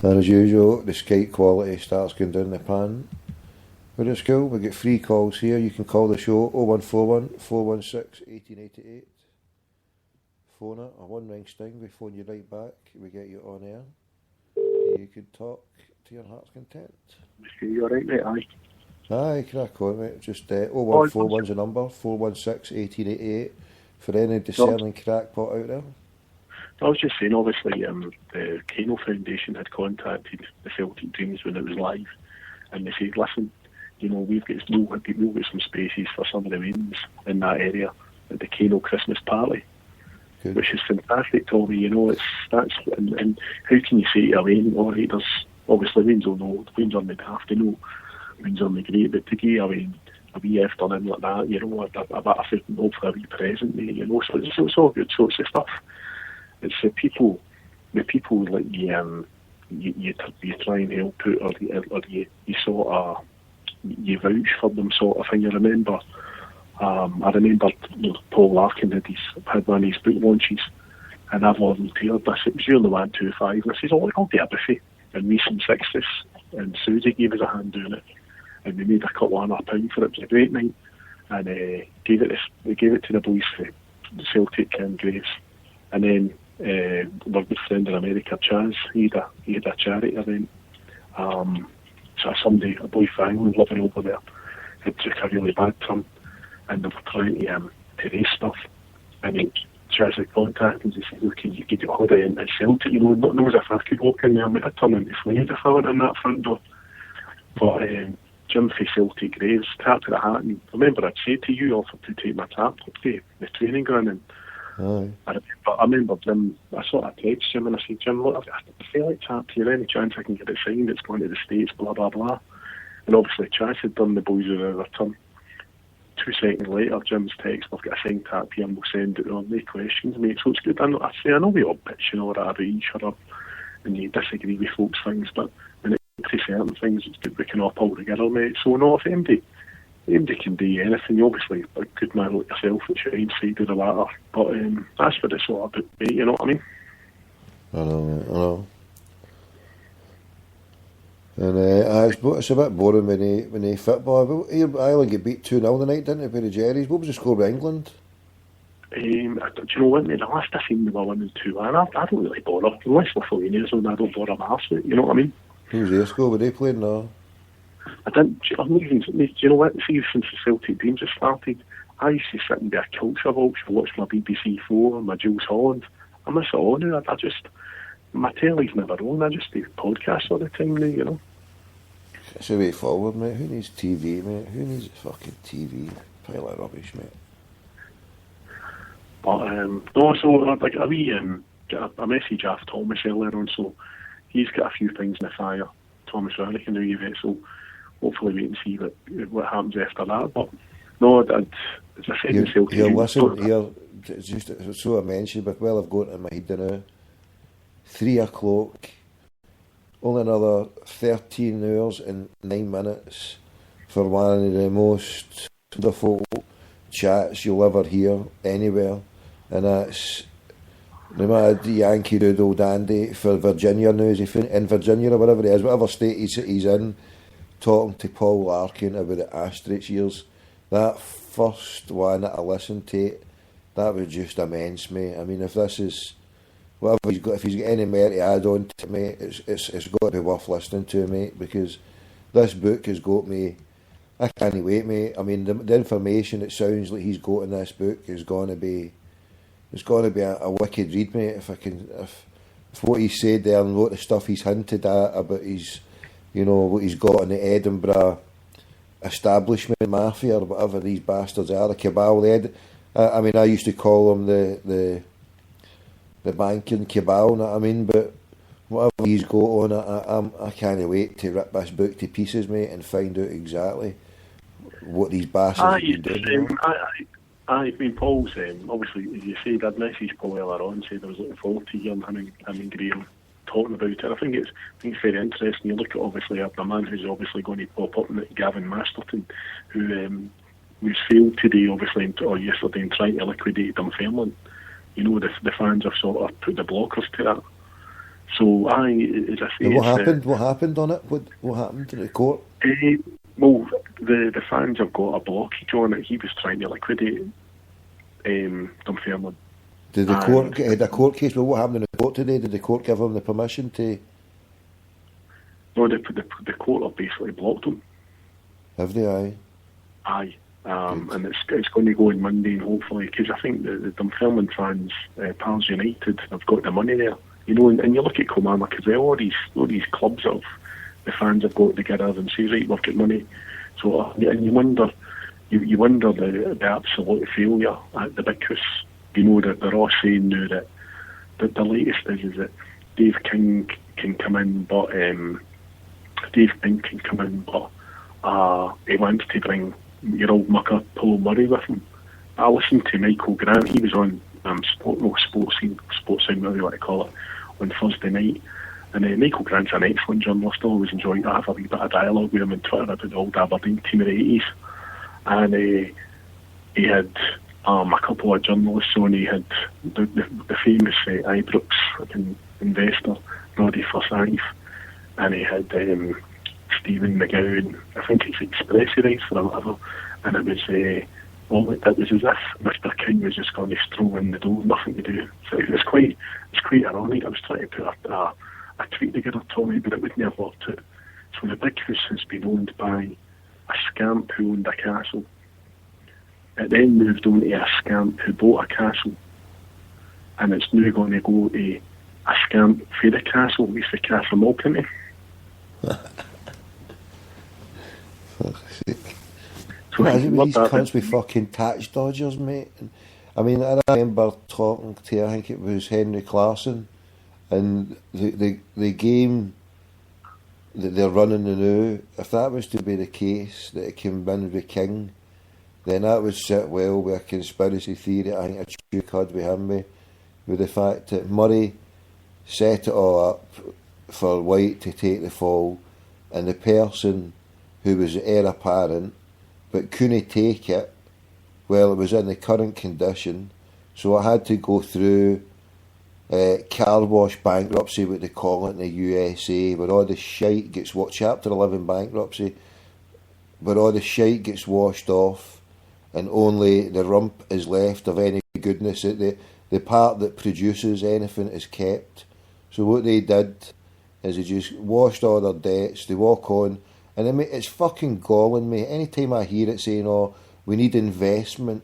And as usual, the Skype quality starts going down the pan. We're at school, we get 3 calls here. You can call the show 0141 416 1888. Phone it, a one ring sting, we phone you right back, we get you on air. You can talk to your heart's content. You alright, mate? Aye, crack on, mate. Just 0141's the number, 416 1888 for any discerning crackpot out there. I was just saying, obviously, the Kano Foundation had contacted the Celtic Dreams when it was live, and they said, listen, you know, we've got some spaces for some of the wins in that area at the Kano Christmas party. Good. Which is fantastic, Tommy. You know, and how can you say to a Wayne, all right, there's obviously Wayne's will know, Wayne's on the have to know, Wayne's on the great, but to give away a wee afternoon like that, you know, a bit of hopefully a wee present, mate, you know, so it's all good. So it's the stuff. It's the people like you try and help out, or you sort of you vouch for them, sort of thing. I remember Paul Larkin had one of his book launches, and I volunteered. It was yearly 125, and I says, "Oh, I'll get a buffet." And we some 60s, and Susie gave us a hand doing it, and we made a couple of £100 for it. It was a great night, and gave it to the boys for the Celtic Graves, and then our good friend in America, Chaz, he had a charity event. So a boy from England living over there, had took a really bad turn, and they were trying to raise stuff, and then Chaz had contacted and he said, "Look, can you get your holiday in at Celtic? You know, not knows if I could walk in there, I'd turn into flames if I went in that front door." But Jim for Celtic Graves tapped at the hat, and I remember I'd said to you, offered to take my tap up to the training ground, and I remember Jim, I sort of texted Jim and I said, "Jim, look, I feel like tap here, any chance I can get it signed, it's going to the States, blah, blah, blah." And obviously Chaz had done the boys with their turn. 2 seconds later, Jim's text, "I've got a signed tap here and we'll send it on, no questions, mate." So it's good. I know we all bitch and all that about each other, and you disagree with folks' things, but when it comes to certain things, it's good we can all pull together, mate. So no, if MD can do anything, obviously a good man like yourself, which your side of the latter, but that's what it's all about, mate, you know what I mean? I know. And it's a bit boring when they football. Ireland get beat 2-0 tonight, didn't it, by the Jerry's? What was the score with England? Do you know what, mate? The last I seen they were winning 2-1. I don't really bother. Unless Lithuanians on, I don't bother my arse with it, you know what I mean? Who was their score? Were they playing? No. I didn't. I'm even. Do you know what? See, since the Celtic Dreams have started, I used to sit and be a culture vulture, watch my BBC Four, my Jules Holland. I miss it all now. I just, my telly's never on. I just do podcasts all the time now, you know. It's a way forward, mate. Who needs TV, mate? Who needs fucking TV? Pile of rubbish, mate. But no, so like a wee got a message off Thomas earlier on, so he's got a few things in the fire. Thomas Riley can do you it, so hopefully wait and see what happens after that. But no, as I said, the Celtic. Listen, here, just so I mentioned, but well, I've got in my head now. 3 o'clock. Only another 13 hours and 9 minutes for one of the most wonderful chats you'll ever hear anywhere, and that's the mad Yankee Doodle Dandy for Virginia now. Is he in Virginia or whatever it is, whatever state he's in, talking to Paul Larkin about the Asterix years. That first one that I listened to, that was just immense, mate. I mean, if this is whatever he's got, if he's got any merit to add on to, mate, it's got to be worth listening to, mate, because this book has got me. I can't wait, mate. I mean, the information it sounds like he's got in this book is going to be, it's going to be a wicked read, mate. If what he said there and what the stuff he's hinted at about his, you know, what he's got in the Edinburgh establishment mafia or whatever these bastards are, the cabal. I mean, I used to call them the banking cabal, know what I mean? But whatever he's got on, I can't wait to rip this book to pieces, mate, and find out exactly what these bastards have been doing. I mean, Paul's obviously, as you said, I'd messaged Paul earlier on, said I was looking forward to hearing him and Graham talking about it. I think it's very interesting. You look at obviously a man who's obviously going to pop up, Gavin Masterton, who's failed today, obviously, or yesterday, in trying to liquidate Dunfermline. You know, the fans have sort of put the blockers to that. So, as I say, And what happened? What happened on it? What happened in the court? Well, the fans have got a blockage on it. He was trying to liquidate Dunfermline. Did the court had a court case? Well, what happened in the court today? Did the court give him the permission to? No, the court have basically blocked him. Have they? Aye. Aye. And it's going to go on Monday, and hopefully, because I think the Dunfermline fans, Pals United, have got the money there. You know, and you look at Kilmarnock as well. All these clubs of the fans have got together and say, right, we've got money. So, and you wonder the absolute failure at the Big House. You know that they're all saying now that the latest is that Dave King can come in, but he wants to bring your old mucker Paul Murray with him. I listened to Michael Grant. He was on Sportscene, whatever you want to call it, on Thursday night. And Michael Grant's an excellent journalist. I always enjoyed to have a wee bit of dialogue with him on Twitter about the old Aberdeen team of the 80s. And he had a couple of journalists on. He had the famous Ibrox investor, Roddy Forsyth, and he had Stephen McGowan, I think it's Expressi rights or whatever, and it was as if Mr. King was just going to stroll in the door, nothing to do. So it's quite ironic. I was trying to put a tweet together, Tommy, but it wouldn't have worked out. So the Big House has been owned by a scamp who owned a castle. It then moved on to a scamp who bought a castle, and it's now going to go to a scamp for the castle, it's the Castle Malconty. So imagine these cunts with fucking tax dodgers, mate. I mean, I remember talking to, I think it was Henry Clarkson, and the game that they're running now, if that was to be the case, that it came in with King, then that would sit well with a conspiracy theory. I think a true card with him, with the fact that Murray set it all up for White to take the fall, and the person who was the heir apparent but couldn't take it, well, it was in the current condition, so I had to go through car wash bankruptcy, what they call it in the USA, where all the shite gets Chapter 11 bankruptcy, where all the shite gets washed off and only the rump is left of any goodness. The part that produces anything is kept. So what they did is they just washed all their debts, they walk on, and it's fucking galling me. Anytime I hear it saying, oh, we need investment,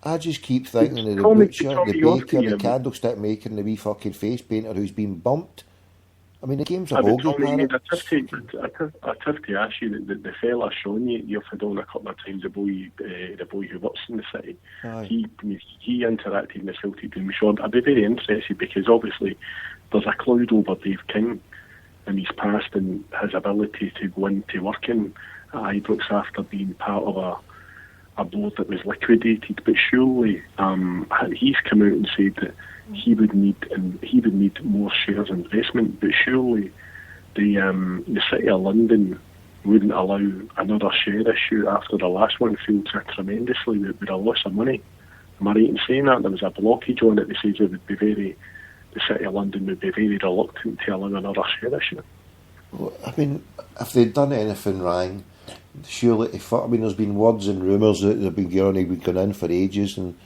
I just keep thinking of the butcher, the baker, the candlestick maker, and the wee fucking face painter who's been bumped. I mean, the game's a bogey, man. I'd have to ask you, the fella Sean you've had on a couple of times, the boy who works in the city, he interacted in the Celtic team. So I'd be very interested, because obviously there's a cloud over Dave King and his past and his ability to go into working at Ibrox after being part of a board that was liquidated. But surely he's come out and said that he would need more shares investment. But surely the City of London wouldn't allow another share issue after the last one failed so tremendously with a loss of money. Am I right in saying that? There was a blockage on it that says the City of London would be very reluctant to allow another share issue. Well, I mean, if they'd done anything wrong, surely, there's been words and rumours that they've been going in for ages, and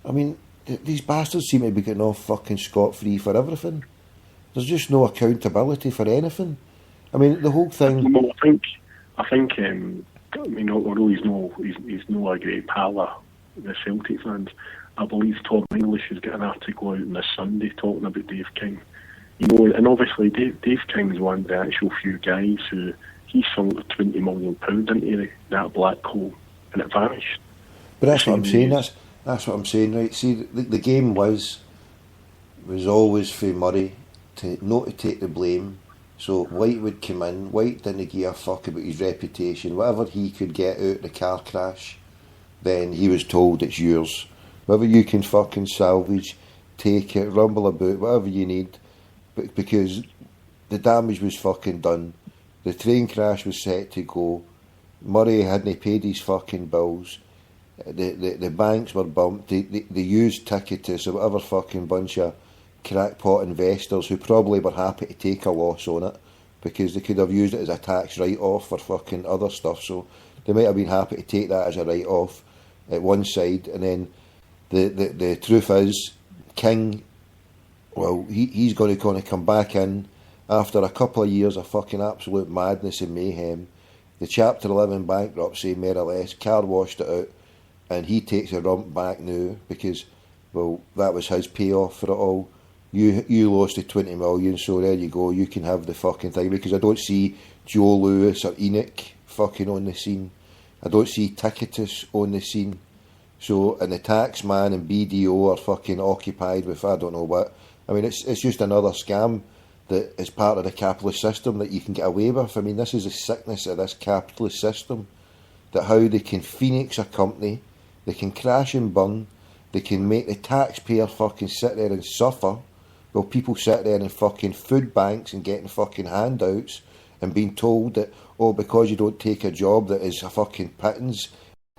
I mean, these bastards seem to be getting off fucking scot-free for everything. There's just no accountability for anything. I mean, the whole thing. Well, I think. Although he's no a great pal of the Celtic fans, I believe Tom English is getting an article out on this Sunday talking about Dave King. You know, and obviously Dave King's one of the actual few guys who he sunk £20 million into that black hole, and it vanished. But that's what I'm saying. That's what I'm saying, right? See, the game was always for Murray not to take the blame. So White would come in. White didn't give a fuck about his reputation. Whatever he could get out of the car crash, then he was told it's yours. Whatever you can fucking salvage, take it, rumble about, whatever you need. But because the damage was fucking done, the train crash was set to go, Murray hadn't paid his fucking bills, the banks were bumped, they used Ticketus or whatever fucking bunch of crackpot investors who probably were happy to take a loss on it because they could have used it as a tax write-off for fucking other stuff. So they might have been happy to take that as a write-off at one side, and then the truth is, King, well, he's going to come back in after a couple of years of fucking absolute madness and mayhem. The Chapter 11 bankruptcy, more or less, car washed it out, and he takes a rump back now because, well, that was his payoff for it all. You lost the 20 million, so there you go, you can have the fucking thing, because I don't see Joe Lewis or Enoch fucking on the scene. I don't see Ticketus on the scene. So, and the tax man and BDO are fucking occupied with I don't know what. I mean, it's just another scam that is part of the capitalist system that you can get away with. I mean, this is the sickness of this capitalist system, that how they can phoenix a company, they can crash and burn, they can make the taxpayer fucking sit there and suffer, while people sit there in fucking food banks and getting fucking handouts and being told that, oh, because you don't take a job that is a fucking pittance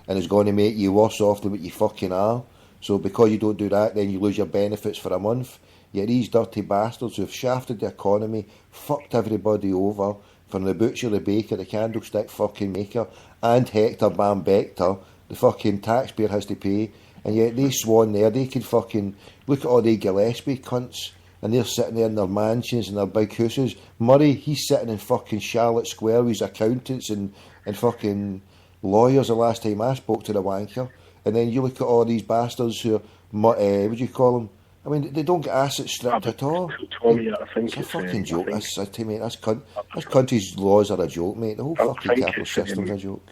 and is going to make you worse off than what you fucking are, so because you don't do that, then you lose your benefits for a month. Yet these dirty bastards who have shafted the economy, fucked everybody over, from the butcher, the baker, the candlestick fucking maker, and Hector Bambector, the fucking taxpayer has to pay, and yet they swan there, they can fucking, look at all the Gillespie cunts, and they're sitting there in their mansions and their big houses. Murray, he's sitting in fucking Charlotte Square with his accountants and fucking lawyers the last time I spoke to the wanker. And then you look at all these bastards who are, what do you call them? I mean, they don't get assets stripped at all. Tommy, I think it's a fucking joke. This country's laws are a joke, mate. The whole fucking capital system's a joke.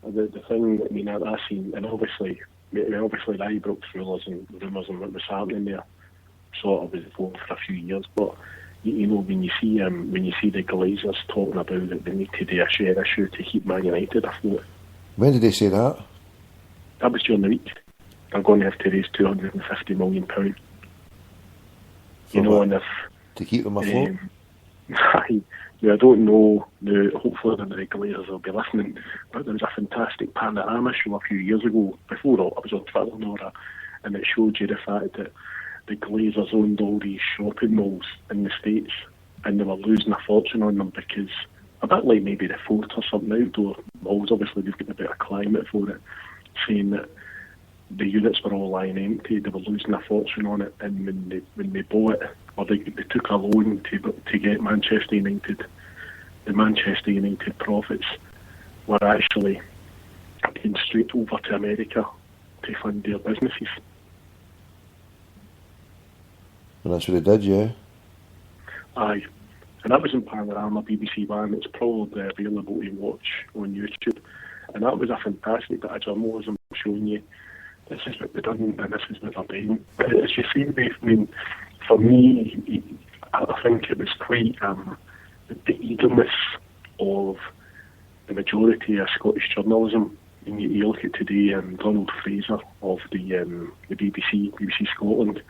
The thing, I mean, I've seen, and obviously the Ibrox rumours and what was happening there sort of was going for a few years, but you know, when you see the Glazers talking about that they need to do a share issue to keep Man United afloat. When did they say that? That was during the week. I'm going to have to raise £250 million. You know, and if to keep them afloat. I don't know. Hopefully the regulators will be listening. But there was a fantastic Panorama show a few years ago, before I was on Twitter and all that, and it showed you the fact that the Glazers owned all these shopping malls in the States, and they were losing a fortune on them because, a bit like maybe the Fort or something, outdoor malls, obviously they've got a bit of climate for it, saying that the units were all lying empty, they were losing a fortune on it, and when they bought it, or they took a loan to get Manchester United, the Manchester United profits were actually going straight over to America to fund their businesses. And that's what they did, yeah? Aye. And that was in Panorama, BBC One. It's probably available to watch on YouTube. And that was a fantastic bit of journalism showing you this is what they've done and this is what they're doing. But as you see, I mean, for me, I think it was quite the eagerness of the majority of Scottish journalism. And you look at today, Donald Fraser of the BBC Scotland.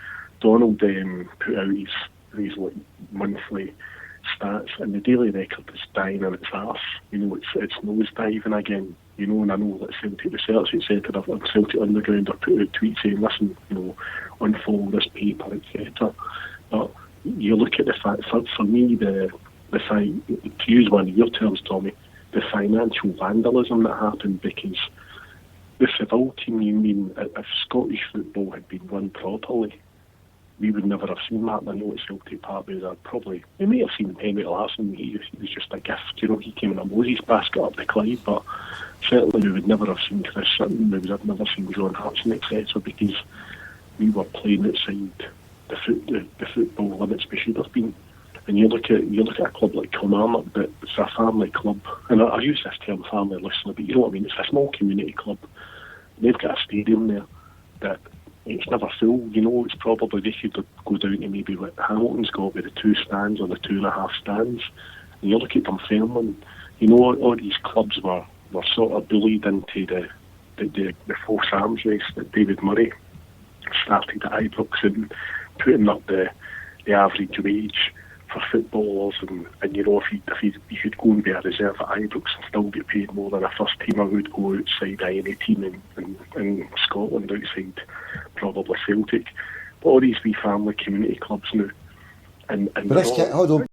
Donald put out his like monthly stats, and the Daily Record is dying on its arse. You know, it's nosediving again. You know, and I know that Celtic Research Centre of Celtic Underground are put out tweets saying, listen, you know, unfollow this paper, etc. But you look at the fact, for me, the to use one of your terms, Tommy, the financial vandalism that happened, because the Seville team, you mean, if Scottish football had been run properly, we would never have seen that. I know at Celtic Park, we may have seen Henry Larsson. He was just a gift, you know. He came in a Moses basket up the Clyde, but certainly we would never have seen Chris Sutton. We would have never seen John Hartson, etc., because we were playing outside the football limits we should have been. And you look at a club like Kilmarnock, but it's a family club, and I use this term family loosely, but you know what I mean. It's a small community club. They've got a stadium there that it's never full. You know, it's probably they could go down to maybe what Hamilton's got with the 2 stands or the 2.5 stands. And you look at Dunfermline, you know, all these clubs were sort of bullied into the false arms race that David Murray started at Ibrox and putting up the average wage for footballers, and you know, if you could go and be a reserve at Ibrox and still get paid more than a first teamer who would go outside any team in Scotland, outside probably Celtic. all these wee family community clubs now. And But hold on,